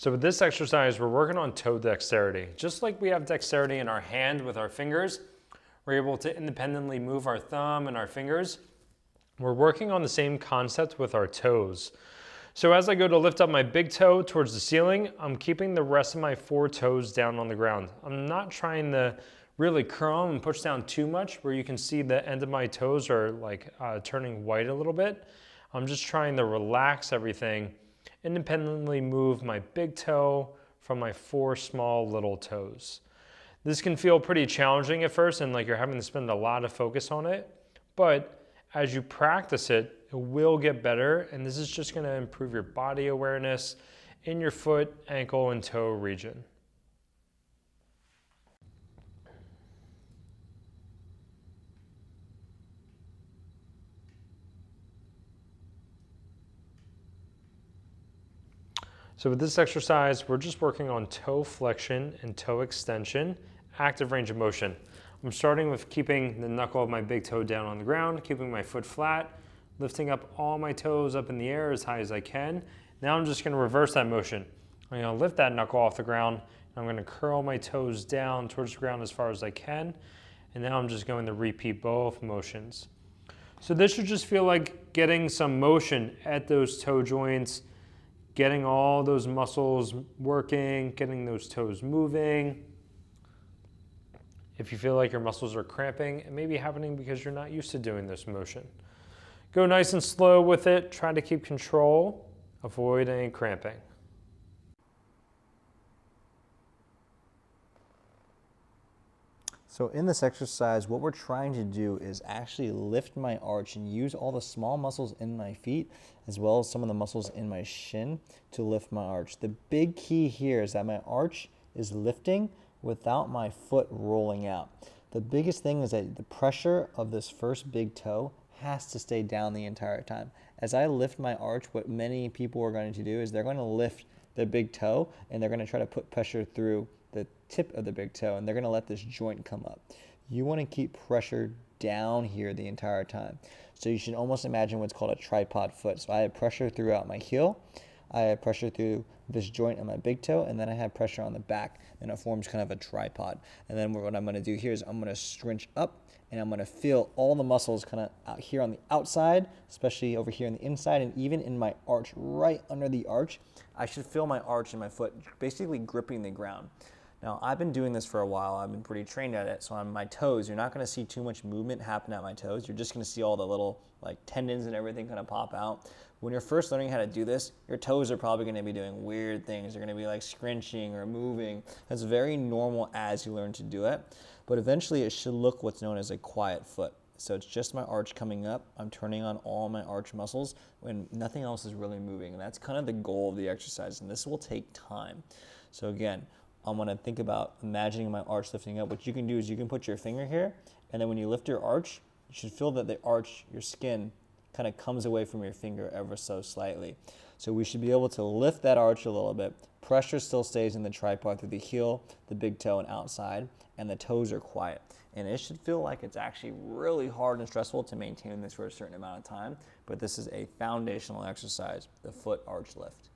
So with this exercise, we're working on toe dexterity. Just like we have dexterity in our hand with our fingers, we're able to independently move our thumb and our fingers. We're working on the same concept with our toes. So as I go to lift up my big toe towards the ceiling, I'm keeping the rest of my 4 toes down on the ground. I'm not trying to really curl and push down too much where you can see the end of my toes are like turning white a little bit. I'm just trying to relax everything, independently move my big toe from my 4 small little toes. This can feel pretty challenging at first and like you're having to spend a lot of focus on it, but as you practice it, it will get better, and this is just going to improve your body awareness in your foot, ankle, and toe region. So with this exercise, we're just working on toe flexion and toe extension, active range of motion. I'm starting with keeping the knuckle of my big toe down on the ground, keeping my foot flat, lifting up all my toes up in the air as high as I can. Now I'm just going to reverse that motion. I'm going to lift that knuckle off the ground. I'm going to curl my toes down towards the ground as far as I can. And now I'm just going to repeat both motions. So this should just feel like getting some motion at those toe joints, getting all those muscles working, getting those toes moving. If you feel like your muscles are cramping, it may be happening because you're not used to doing this motion. Go nice and slow with it. Try to keep control. Avoid any cramping. So in this exercise, what we're trying to do is actually lift my arch and use all the small muscles in my feet as well as some of the muscles in my shin to lift my arch. The big key here is that my arch is lifting without my foot rolling out. The biggest thing is that the pressure of this first big toe has to stay down the entire time. As I lift my arch, what many people are going to do is they're going to lift the big toe and they're going to try to put pressure through the tip of the big toe and they're going to let this joint come up. You want to keep pressure down here the entire time. So you should almost imagine what's called a tripod foot. So I have pressure throughout my heel, I have pressure through this joint on my big toe, and then I have pressure on the back, and it forms kind of a tripod. And then what I'm going to do here is I'm going to scrunch up, and I'm going to feel all the muscles kind of out here on the outside, especially over here on the inside, and even in my arch, right under the arch. I should feel my arch and my foot basically gripping the ground. Now, I've been doing this for a while. I've been pretty trained at it. So on my toes, you're not going to see too much movement happen at my toes. You're just going to see all the little like tendons and everything kind of pop out. When you're first learning how to do this, your toes are probably going to be doing weird things. They're going to be like scrunching or moving. That's very normal as you learn to do it. But eventually, it should look what's known as a quiet foot. So it's just my arch coming up. I'm turning on all my arch muscles when nothing else is really moving. And that's kind of the goal of the exercise. And this will take time. So again, I'm going to think about imagining my arch lifting up. What you can do is you can put your finger here, and then when you lift your arch, you should feel that the arch, your skin, kind of comes away from your finger ever so slightly. So we should be able to lift that arch a little bit. Pressure still stays in the tripod through the heel, the big toe, and outside, and the toes are quiet. And it should feel like it's actually really hard and stressful to maintain this for a certain amount of time, but this is a foundational exercise, the foot arch lift.